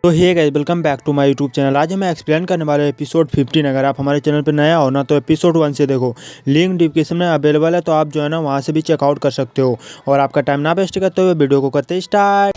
तो hey guys, welcome back to my YouTube channel. आज मैं एक्सप्लेन करने वाले एपिसोड 15। अगर आप हमारे चैनल पर नया हो ना तो एपिसोड 1 से देखो, लिंक डिस्क्रिप्शन में अवेलेबल है, तो आप जो है ना वहाँ से भी चेकआउट कर सकते हो। और आपका टाइम ना वेस्ट करते हुए वीडियो को करते स्टार्ट।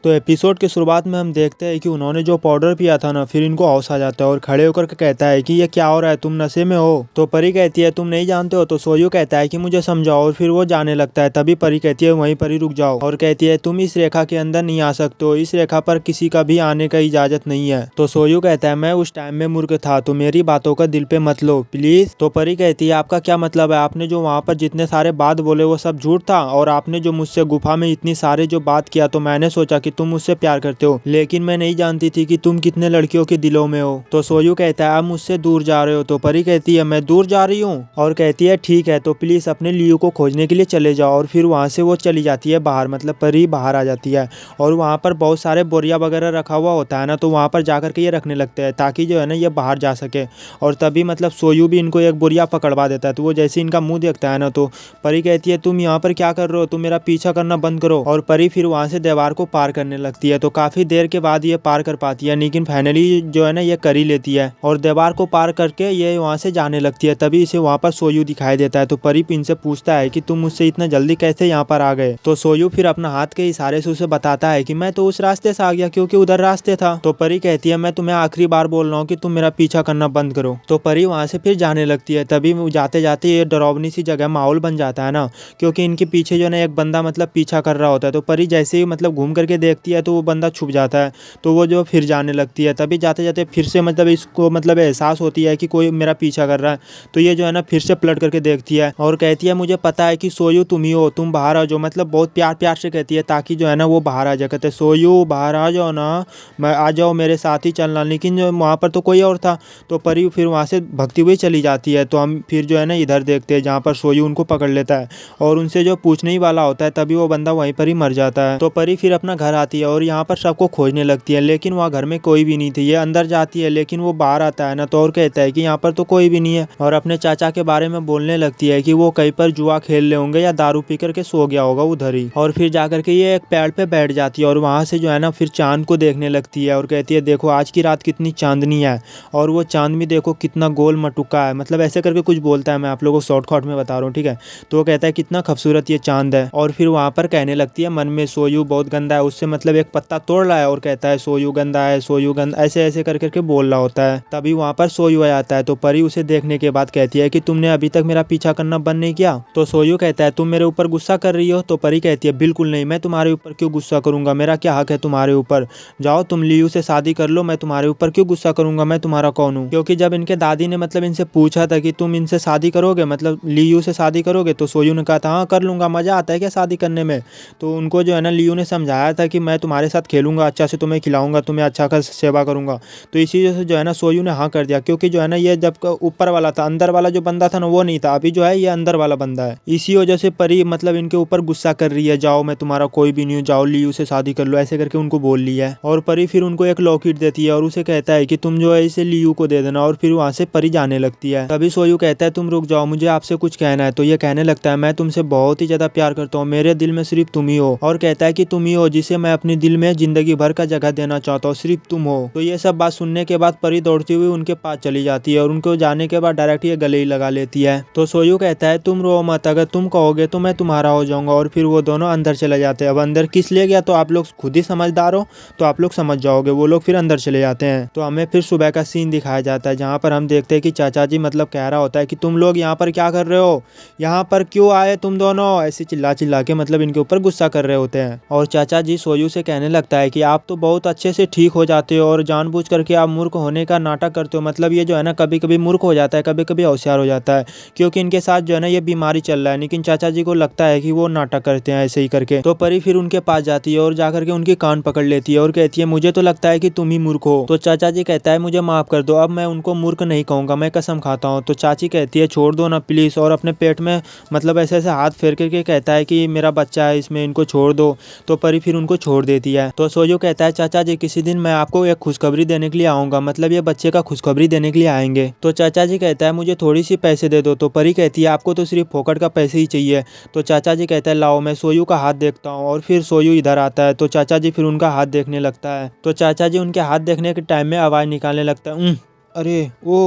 तो एपिसोड की शुरुआत में हम देखते हैं कि उन्होंने जो पाउडर पिया था ना, फिर इनको होश आ जाता है और खड़े होकर के कहता है कि ये क्या हो रहा है, तुम नशे में हो। तो परी कहती है तुम नहीं जानते हो। तो सोयू कहता है कि मुझे समझाओ, और फिर वो जाने लगता है। तभी परी कहती है वहीं पर ही रुक जाओ, और कहती है तुम इस रेखा के अंदर नहीं आ सकते हो, इस रेखा पर किसी का भी आने का इजाजत नहीं है। तो सोयू कहता है मैं उस टाइम में मूर्ख था, तो मेरी बातों का दिल पे मत लो प्लीज। तो परी कहती है आपका क्या मतलब है, आपने जो वहाँ पर जितने सारे बात बोले वो सब झूठ था, और आपने जो मुझसे गुफा में इतनी सारे जो बात किया, तो मैंने सोचा कि तुम मुझसे प्यार करते हो, लेकिन मैं नहीं जानती थी कि तुम कितने लड़कियों के दिलों में हो। तो सोयू कहता है आप मुझसे दूर जा रहे हो। तो परी कहती है मैं दूर जा रही हूँ, और कहती है ठीक है, तो प्लीज अपने लियू को खोजने के लिए चले जाओ। और फिर वहाँ से वो चली जाती है बाहर, मतलब परी बाहर आ जाती है, और वहाँ पर बहुत सारे बोरिया वगैरह रखा हुआ होता है ना, तो वहाँ पर जाकर के ये रखने लगते हैं ताकि जो है ना ये बाहर जा सके। और तभी मतलब सोयू भी इनको एक बोरिया पकड़वा देता है। तो वो जैसे इनका मुंह देखता है ना, तो परी कहती है तुम यहाँ पर क्या कर रहे हो, तुम मेरा पीछा करना बंद करो। और परी फिर वहाँ से दीवार को पार करने लगती है। तो काफी देर के बाद ये पार कर पाती है, लेकिन फाइनली जो है ना ये कर ही लेती है, और दीवार को पार करके ये वहाँ से जाने लगती है। तभी इसे वहाँ पर सोयू दिखाई देता है। तो परी इनसे पूछता है कि तुम मुझसे इतना जल्दी कैसे यहाँ पर आ गए। तो सोयू फिर अपना हाथ के इशारे से उसे बताता है कि मैं तो उस रास्ते से आ गया क्योंकि उधर रास्ते था। तो परी कहती है मैं तुम्हें आखिरी बार बोल रहा हूँ कि तुम मेरा पीछा करना बंद करो। तो परी वहाँ से फिर जाने लगती है। तभी जाते जाते ये डरावनी सी जगह माहौल बन जाता है ना, क्योंकि इनके पीछे जो है ना एक बंदा मतलब पीछा कर रहा होता है। तो परी जैसे ही मतलब घूम करके देखती है तो वो बंदा छुप जाता है। तो वो जो फिर जाने लगती है। तभी जाते जाते फिर से मतलब इसको मतलब एहसास होती है कि कोई मेरा पीछा कर रहा है। तो ये जो है ना फिर से पलट करके देखती है और कहती है मुझे पता है कि सोयू तुम ही हो, तुम बाहर आ जाओ। मतलब बहुत प्यार प्यार से कहती है ताकि जो है ना वो बाहर आ जाए। कहते सोयू बाहर आ जाओ ना, मैं आ जाओ मेरे साथ ही चलना। लेकिन वहाँ पर तो कोई और था। तो परी फिर वहाँ से भगती हुई चली जाती है। तो हम फिर जो है ना इधर देखते हैं जहाँ पर सोयू उनको पकड़ लेता है और उनसे जो पूछने ही वाला होता है, तभी वो बंदा वहीं पर ही मर जाता है। तो परी फिर अपना घर आती है और यहाँ पर सबको खोजने लगती है, लेकिन वहाँ घर में कोई भी नहीं थी। ये अंदर जाती है लेकिन वो बाहर आता है ना, तो और कहता है कि यहाँ पर तो कोई भी नहीं है, और अपने चाचा के बारे में बोलने लगती है कि वो कहीं पर जुआ खेल ले होंगे या दारू पी करके सो गया होगा उधर ही। और फिर जाकर के ये एक पेड़ पे बैठ जाती है और वहाँ से जो है ना फिर चांद को देखने लगती है और कहती है देखो आज की रात कितनी चांदनी है, और वो चांद भी देखो कितना गोल मटुका है। मतलब ऐसे करके कुछ बोलता है, मैं आप लोगों को शॉर्टकट में बता रहा हूँ, ठीक है। तो वो कहता है कितना खूबसूरत ये चांद है, और फिर वहाँ पर कहने लगती है मन में सोयू बहुत गंदा है, उससे मतलब एक पत्ता तोड़ रहा है और कहता है सोयू गंदा है, सोयू गंदा, ऐसे ऐसे कर करके बोल रहा होता है। तभी वहाँ पर सोयू आ जाता है। तो परी उसे देखने के बाद कहती है कि तुमने अभी तक मेरा पीछा करना बंद नहीं किया। तो सोयू कहता है तुम मेरे ऊपर गुस्सा कर रही हो। तो परी कहती है बिल्कुल नहीं, मैं तुम्हारे ऊपर क्यों गुस्सा करूंगा, मेरा क्या हक है तुम्हारे ऊपर। जाओ तुम लियू से शादी कर लो, मैं तुम्हारे ऊपर क्यों गुस्सा करूंगा, मैं तुम्हारा कौन हूँ। क्योंकि जब इनके दादी ने मतलब इनसे पूछा था कि तुम इनसे शादी करोगे, मतलब लियू से शादी करोगे, तो सोयू ने कहा था हाँ कर लूंगा, मजा आता है क्या शादी करने में। तो उनको जो है ना लियू ने समझाया था कि मैं तुम्हारे साथ खेलूंगा, अच्छा से तुम्हें खिलाऊंगा, तुम्हें अच्छा का सेवा करूंगा। तो इसी वजह से जो है ना सोयू ने हाँ कर दिया, क्योंकि जो है ना ये जब ऊपर वाला था, अंदर वाला जो बंदा था ना वो नहीं था, अभी जो है ये अंदर वाला बंदा है। इसी वजह से परी मतलब इनके ऊपर गुस्सा कर रही है, जाओ मैं तुम्हारा कोई भी नहीं हूँ, जाओ लियू से शादी कर लो, ऐसे करके उनको बोल लिया है। और परी फिर उनको एक लॉकेट देती है और उसे कहता है कि तुम जो है इसे लियू को दे देना, और फिर वहाँ से परी जाने लगती है। तभी सोयू कहता है तुम रुक जाओ, मुझे आपसे कुछ कहना है। तो ये कहने लगता है मैं तुमसे बहुत ही ज्यादा प्यार करता हूँ, मेरे दिल में सिर्फ तुम ही हो, और कहता है कि तुम ही हो जिसे मैं अपने दिल में जिंदगी भर का जगह देना चाहता हूँ, सिर्फ तुम हो। तो ये सब बात सुनने के बाद परी दौड़ती हुई उनके पास चली जाती है और उनको जाने के बाद डायरेक्ट ये गले ही लगा लेती है। तो सोयू कहता है तुम रो मत, अगर तुम कहोगे तो मैं तुम्हारा हो जाऊंगा। और फिर वो दोनों अंदर चले जाते हैं। अब अंदर किस ले गया तो आप लोग खुद ही समझदार हो, तो आप लोग समझ जाओगे। वो लोग फिर अंदर चले जाते हैं। तो हमें फिर सुबह का सीन दिखाया जाता है जहाँ पर हम देखते हैं कि चाचा जी मतलब कह रहा होता है कि तुम लोग यहाँ पर क्या कर रहे हो, यहाँ पर क्यों आए तुम दोनों, ऐसे चिल्ला चिल्ला के मतलब इनके ऊपर गुस्सा कर रहे होते हैं। और चाचा जी सोयू से कहने लगता है कि आप तो बहुत अच्छे से ठीक हो जाते हो और जानबूझ करके आप मूर्ख होने का नाटक करते हो। मतलब ये जो है ना कभी कभी मूर्ख हो जाता है, कभी कभी होशियार हो जाता है, क्योंकि इनके साथ जो है ना ये बीमारी चल रहा है, लेकिन चाचा जी को लगता है कि वो नाटक करते हैं ऐसे ही करके। तो परी फिर उनके पास जाती है और जाकर के उनकी कान पकड़ लेती है और कहती है मुझे तो लगता है कि तुम ही मूर्ख हो। तो चाचा जी कहता है मुझे माफ कर दो, अब मैं उनको मूर्ख नहीं कहूंगा, मैं कसम खाता हूँ। तो चाची कहती है छोड़ दो ना प्लीज, और अपने पेट में मतलब ऐसे ऐसे हाथ फेर करके कहता है कि मेरा बच्चा है इसमें, इनको छोड़ दो। तो परी फिर उनको छोड़ देती है। तो सोयू कहता है चाचा जी किसी दिन मैं आपको एक खुशखबरी देने के लिए आऊंगा, मतलब ये बच्चे का खुशखबरी देने के लिए आएंगे। तो चाचा जी कहता है मुझे थोड़ी सी पैसे दे दो। तो परी कहती है आपको तो सिर्फ फोकट का पैसे ही चाहिए। तो चाचा जी कहता है लाओ मैं सोयू का हाथ देखता हूँ, और फिर सोयू इधर आता है। तो चाचा जी फिर उनका हाथ देखने लगता है। तो चाचा जी उनके हाथ देखने के टाइम में आवाज निकालने लगता है अरे ओ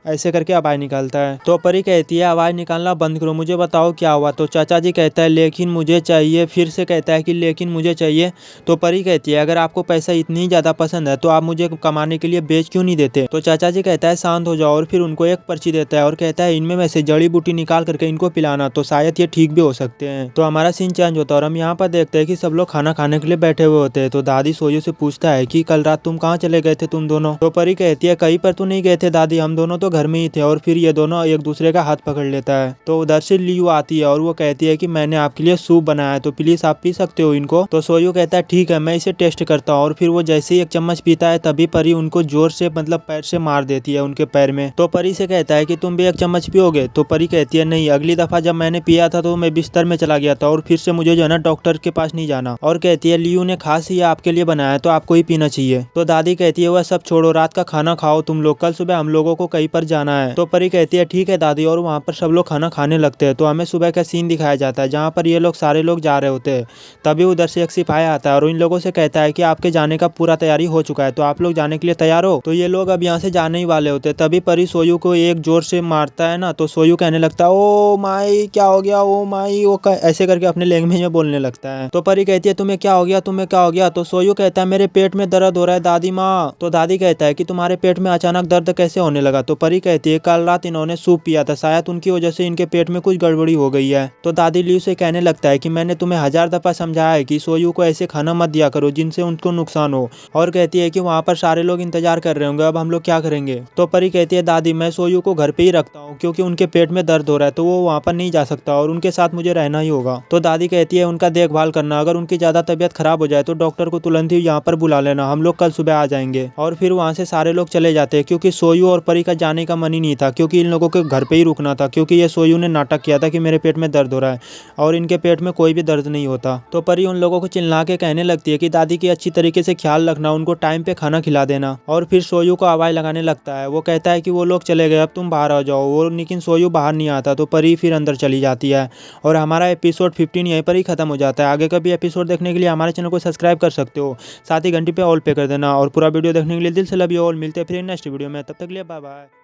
ऐसे करके आवाज निकालता है। तो परी कहती है आवाज निकालना बंद करो, मुझे बताओ क्या हुआ। तो चाचा जी कहता है लेकिन मुझे चाहिए, फिर से कहता है कि लेकिन मुझे चाहिए। तो परी कहती है अगर आपको पैसा इतनी ज्यादा पसंद है तो आप मुझे कमाने के लिए बेच क्यों नहीं देते। तो चाचा जी कहता है शांत हो जाओ, और फिर उनको एक पर्ची देता है और कहता है इनमें में से जड़ी बूटी निकाल करके इनको पिलाना, तो शायद ये ठीक भी हो सकते हैं। तो हमारा सीन चेंज होता है और हम यहाँ पर देखते हैं कि सब लोग खाना खाने के लिए बैठे हुए होते हैं। तो दादी सोयू से पूछता है कि कल रात तुम कहाँ चले गए थे तुम दोनों। तो परी कहती है कहीं पर तो नहीं गए थे दादी, हम दोनों तो घर में ही थे। और फिर ये दोनों एक दूसरे का हाथ पकड़ लेता है। तो उधर से लियू आती है और वो कहती है कि मैंने आपके लिए सूप बनाया है, तो प्लीज आप पी सकते हो इनको। तो सोयू कहता है ठीक है मैं इसे टेस्ट करता हूँ। और फिर वो जैसे ही एक चम्मच पीता है तभी परी उनको जोर से मतलब पैर से मार देती है उनके पैर में। तो परी से कहता है कि तुम भी एक चम्मच पियोगे। तो परी कहती है नहीं, अगली दफा जब मैंने पिया था तो मैं बिस्तर में चला गया था और फिर से मुझे जो है ना डॉक्टर के पास नहीं जाना। और कहती है लियू ने खास ही आपके लिए बनाया तो आपको ही पीना चाहिए। तो दादी कहती है वह सब छोड़ो, रात का खाना खाओ तुम लोग, कल सुबह हम लोगों को कहीं पर जाना है। तो परी कहती है ठीक है दादी, और वहाँ पर सब लोग खाना खाने लगते हैं। तो हमें सुबह का सीन दिखाया जाता है जहाँ पर ये लोग सारे लोग जा रहे होते हैं। तभी उधर से एक सिपाही आता है और इन लोगों से कहता है कि आपके जाने का पूरा तैयारी हो चुका है, तो आप लोग जाने के लिए तैयार हो। तो ये लोग अब यहाँ से जाने ही वाले होते हैं। तभी परी सोयू को एक जोर से मारता है ना, तो सोयू कहने लगता है ओ माई क्या हो गया, ओ माई वो ऐसे करके अपने लैंग्वेज में बोलने लगता है। तो परी कहती है तुम्हें क्या हो गया, तुम्हें क्या हो गया। तो सोयू कहता है मेरे पेट में दर्द हो रहा है दादी माँ। तो दादी कहता है कि तुम्हारे पेट में अचानक दर्द कैसे होने लगा। तो परी कहती है कल रात इन्होंने सूप पिया था, शायद उनकी वजह से इनके पेट में कुछ गड़बड़ी हो गई है। तो दादी लियू से कहने लगता है कि मैंने तुम्हें 1000 दफा समझाया है कि सोयू को ऐसे खाना मत दिया करो जिनसे उनको नुकसान हो। और कहती है कि वहाँ पर सारे लोग इंतजार कर रहे होंगे, अब हम लोग क्या करेंगे। तो परी कहती है दादी मैं सोयू को घर पे ही रखता हूँ क्योंकि उनके पेट में दर्द हो रहा है, तो वो वहाँ पर नहीं जा सकता और उनके साथ मुझे रहना ही होगा। तो दादी कहती है उनका देखभाल करना, अगर उनकी ज्यादा तबीयत खराब हो जाए तो डॉक्टर को तुरंत ही यहाँ पर बुला लेना, हम लोग कल सुबह आ जाएंगे। और फिर वहाँ से सारे लोग चले जाते हैं क्योंकि सोयू और परी का जाने का मन ही नहीं था, क्योंकि इन लोगों के घर पे ही रुकना था, क्योंकि ये सोयू ने नाटक किया था कि मेरे पेट में दर्द हो रहा है और इनके पेट में कोई भी दर्द नहीं होता। तो परी उन लोगों को चिल्ला के कहने लगती है कि दादी की अच्छी तरीके से ख्याल रखना, उनको टाइम पे खाना खिला देना। और फिर सोयू को आवाज लगाने लगता है, वो कहता है कि वो लोग चले गए अब तुम बाहर आ जाओ। वो लेकिन सोयू बाहर नहीं आता, तो परी फिर अंदर चली जाती है और हमारा एपिसोड 15 यहीं पर ही खत्म हो जाता है। आगे का भी एपिसोड देखने के लिए हमारे चैनल को सब्सक्राइब कर सकते हो, साथ ही घंटी पे ऑल पे कर देना और पूरा वीडियो देखने के लिए दिल से लव यू ऑल। मिलते हैं फिर नेक्स्ट वीडियो में, तब तक के लिए बाय बाय।